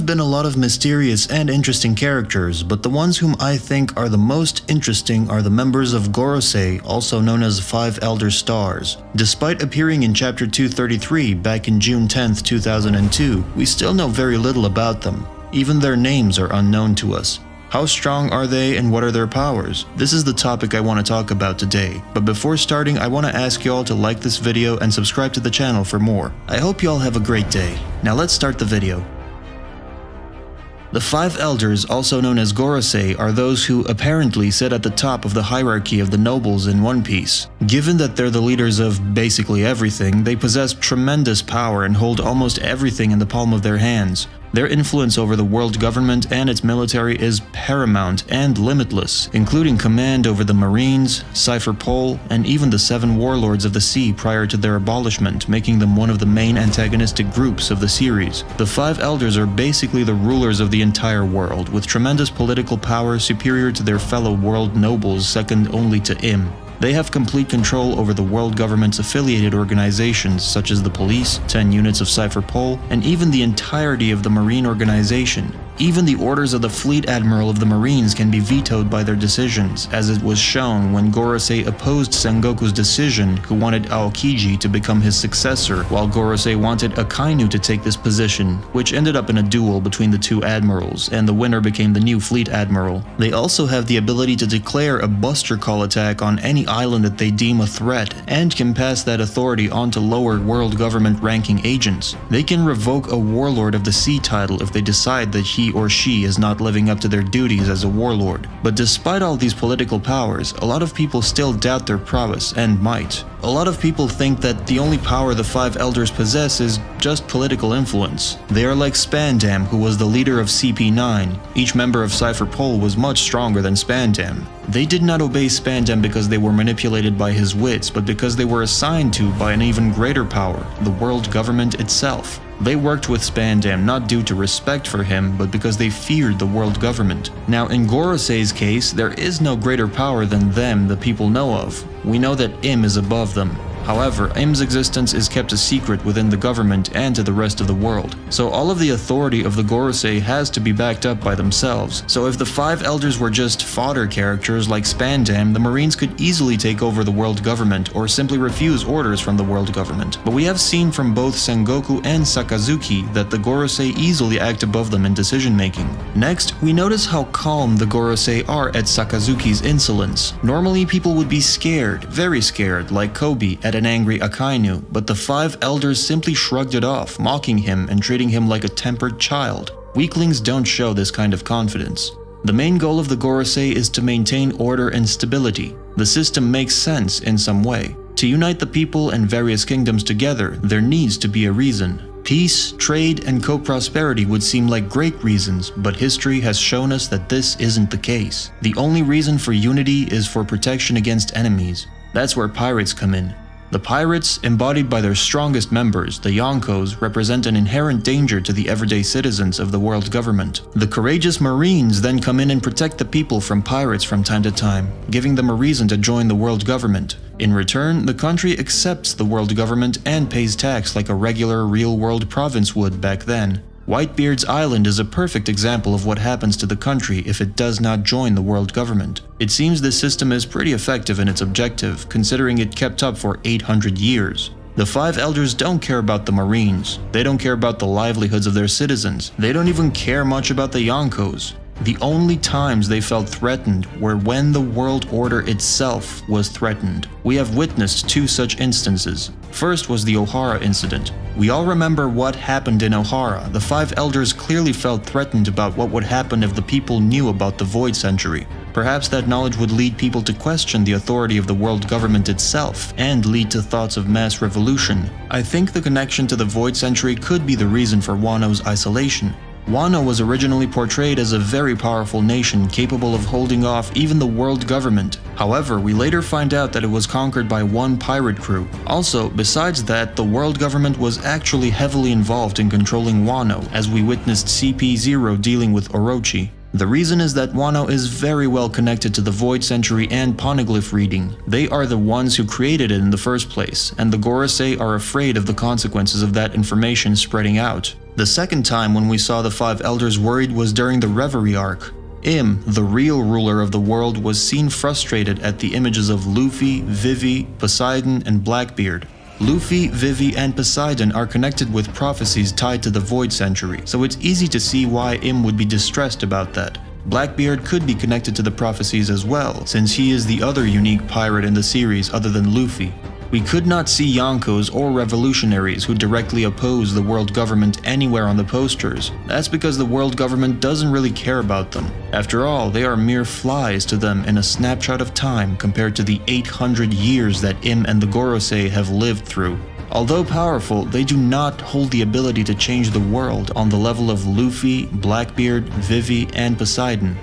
been a lot of mysterious and interesting characters, but the ones whom I think are the most interesting are the members of Gorosei, also known as 5 Elder Stars. Despite appearing in Chapter 233 back in June 10th, 2002, we still know very little about them. Even their names are unknown to us. How strong are they and what are their powers? This is the topic I want to talk about today, but before starting I want to ask y'all to like this video and subscribe to the channel for more. I hope y'all have a great day. Now let's start the video. The 5 Elders, also known as Gorosei, are those who apparently sit at the top of the hierarchy of the nobles in One Piece. Given that they're the leaders of basically everything, they possess tremendous power and hold almost everything in the palm of their hands. Their influence over the world government and its military is paramount and limitless, including command over the Marines, Cypher Pole, and even the 7 warlords of the sea prior to their abolishment, making them one of the main antagonistic groups of the series. The 5 Elders are basically the rulers of the entire world, with tremendous political power superior to their fellow world nobles second only to Im. They have complete control over the world government's affiliated organizations such as the police, 10 units of Cypher Pole, and even the entirety of the Marine organization. Even the orders of the Fleet Admiral of the Marines can be vetoed by their decisions, as it was shown when Gorosei opposed Sengoku's decision, who wanted Aokiji to become his successor, while Gorosei wanted Akainu to take this position, which ended up in a duel between the 2 admirals, and the winner became the new Fleet Admiral. They also have the ability to declare a buster call attack on any island that they deem a threat, and can pass that authority on to lower world government ranking agents. They can revoke a Warlord of the Sea title if they decide that he or she is not living up to their duties as a warlord. But despite all these political powers, a lot of people still doubt their prowess and might. A lot of people think that the only power the 5 Elders possess is just political influence. They are like Spandam, who was the leader of CP9. Each member of Cypher Pole was much stronger than Spandam. They did not obey Spandam because they were manipulated by his wits, but because they were assigned to by an even greater power, the world government itself. They worked with Spandam not due to respect for him, but because they feared the world government. Now, in Gorosei's case, there is no greater power than them the people know of. We know that Im is above them. However, Im's existence is kept a secret within the government and to the rest of the world. So all of the authority of the Gorosei has to be backed up by themselves. So if the 5 Elders were just fodder characters like Spandam, the Marines could easily take over the world government or simply refuse orders from the world government. But we have seen from both Sengoku and Sakazuki that the Gorosei easily act above them in decision making. Next, we notice how calm the Gorosei are at Sakazuki's insolence. Normally people would be scared, very scared, like Kobe at an angry Akainu, but the 5 Elders simply shrugged it off, mocking him and treating him like a tempered child. Weaklings don't show this kind of confidence. The main goal of the Gorosei is to maintain order and stability. The system makes sense in some way. To unite the people and various kingdoms together, there needs to be a reason. Peace, trade, and co-prosperity would seem like great reasons, but history has shown us that this isn't the case. The only reason for unity is for protection against enemies. That's where pirates come in. The pirates, embodied by their strongest members, the Yonkos, represent an inherent danger to the everyday citizens of the world government. The courageous Marines then come in and protect the people from pirates from time to time, giving them a reason to join the world government. In return, the country accepts the world government and pays tax like a regular real-world province would back then. Whitebeard's Island is a perfect example of what happens to the country if it does not join the world government. It seems this system is pretty effective in its objective, considering it kept up for 800 years. The 5 Elders don't care about the Marines. They don't care about the livelihoods of their citizens. They don't even care much about the Yonkos. The only times they felt threatened were when the world order itself was threatened. We have witnessed 2 such instances. First was the Ohara incident. We all remember what happened in Ohara. The 5 Elders clearly felt threatened about what would happen if the people knew about the Void Century. Perhaps that knowledge would lead people to question the authority of the world government itself, and lead to thoughts of mass revolution. I think the connection to the Void Century could be the reason for Wano's isolation. Wano was originally portrayed as a very powerful nation capable of holding off even the world government. However, we later find out that it was conquered by one pirate crew. Also, besides that, the world government was actually heavily involved in controlling Wano, as we witnessed CP0 dealing with Orochi. The reason is that Wano is very well connected to the Void Century and Poneglyph reading. They are the ones who created it in the first place, and the Gorosei are afraid of the consequences of that information spreading out. The second time when we saw the five elders worried was during the Reverie arc. Im, the real ruler of the world, was seen frustrated at the images of Luffy, Vivi, Poseidon, and Blackbeard. Luffy, Vivi, and Poseidon are connected with prophecies tied to the Void Century, so it's easy to see why Im would be distressed about that. Blackbeard could be connected to the prophecies as well, since he is the other unique pirate in the series other than Luffy. We could not see Yonkos or revolutionaries who directly oppose the world government anywhere on the posters. That's because the world government doesn't really care about them. After all, they are mere flies to them in a snapshot of time compared to the 800 years that Im and the Gorosei have lived through. Although powerful, they do not hold the ability to change the world on the level of Luffy, Blackbeard, Vivi, and Poseidon.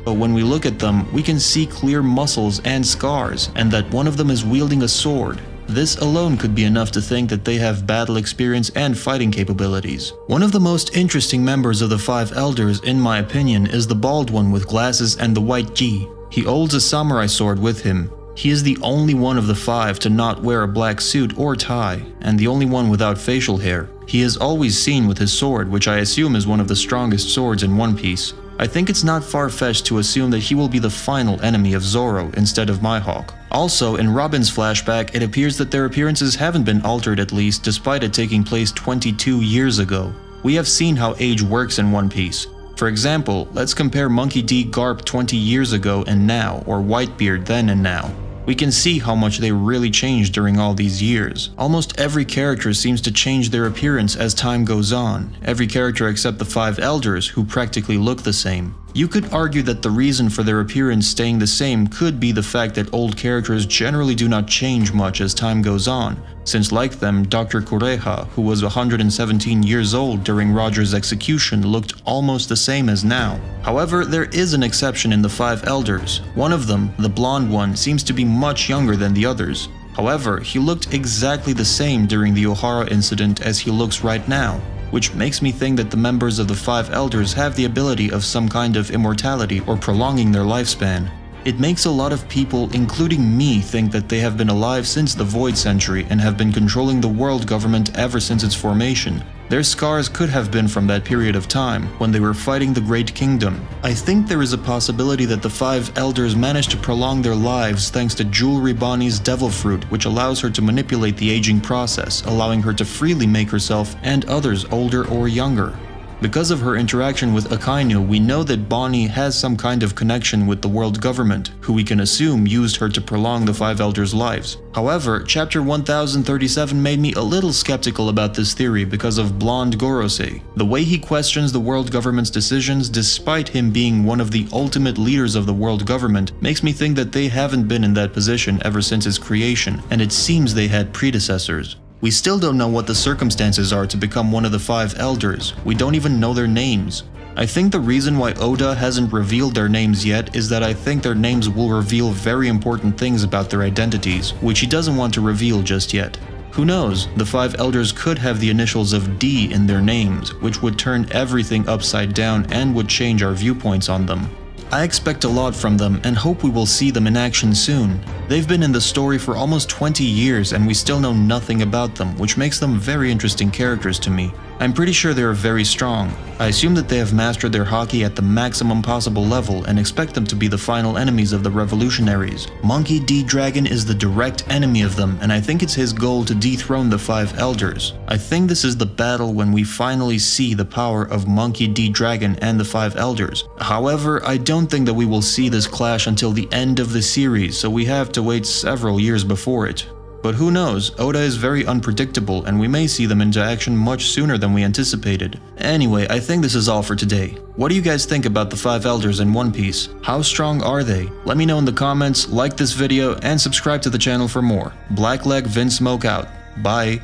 But when we look at them, we can see clear muscles and scars, and that one of them is wielding a sword. This alone could be enough to think that they have battle experience and fighting capabilities. One of the most interesting members of the five elders, in my opinion, is the bald one with glasses and the white gi. He holds a samurai sword with him. He is the only one of the five to not wear a black suit or tie, and the only one without facial hair. He is always seen with his sword, which I assume is one of the strongest swords in One Piece. I think it's not far-fetched to assume that he will be the final enemy of Zoro instead of Mihawk. Also, in Robin's flashback, it appears that their appearances haven't been altered, at least, despite it taking place 22 years ago. We have seen how age works in One Piece. For example, let's compare Monkey D. Garp 20 years ago and now, or Whitebeard then and now. We can see how much they really changed during all these years. Almost every character seems to change their appearance as time goes on. Every character except the five elders, who practically look the same. You could argue that the reason for their appearance staying the same could be the fact that old characters generally do not change much as time goes on, since like them, Dr. Kureha, who was 117 years old during Roger's execution, looked almost the same as now. However, there is an exception in the five elders. One of them, the blonde one, seems to be much younger than the others. However, he looked exactly the same during the Ohara incident as he looks right now, which makes me think that the members of the five elders have the ability of some kind of immortality or prolonging their lifespan. It makes a lot of people, including me, think that they have been alive since the Void Century and have been controlling the world government ever since its formation. Their scars could have been from that period of time, when they were fighting the Great Kingdom. I think there is a possibility that the five elders managed to prolong their lives thanks to Jewelry Bonnie's Devil Fruit, which allows her to manipulate the aging process, allowing her to freely make herself and others older or younger. Because of her interaction with Akainu, we know that Bonnie has some kind of connection with the world government, who we can assume used her to prolong the five elders' lives. However, chapter 1037 made me a little skeptical about this theory because of Blonde Gorosei. The way he questions the world government's decisions despite him being one of the ultimate leaders of the world government makes me think that they haven't been in that position ever since its creation, and it seems they had predecessors. We still don't know what the circumstances are to become one of the five elders. We don't even know their names. I think the reason why Oda hasn't revealed their names yet is that I think their names will reveal very important things about their identities, which he doesn't want to reveal just yet. Who knows, the five elders could have the initials of D in their names, which would turn everything upside down and would change our viewpoints on them. I expect a lot from them and hope we will see them in action soon. They've been in the story for almost 20 years and we still know nothing about them, which makes them very interesting characters to me. I'm pretty sure they are very strong. I assume that they have mastered their Haki at the maximum possible level and expect them to be the final enemies of the revolutionaries. Monkey D. Dragon is the direct enemy of them, and I think it's his goal to dethrone the five elders. I think this is the battle when we finally see the power of Monkey D. Dragon and the five elders. However, I don't think that we will see this clash until the end of the series, so we have to wait several years before it. But who knows, Oda is very unpredictable and we may see them into action much sooner than we anticipated. Anyway, I think this is all for today. What do you guys think about the five elders in One Piece? How strong are they? Let me know in the comments, like this video, and subscribe to the channel for more. Blackleg Vinsmoke out. Bye.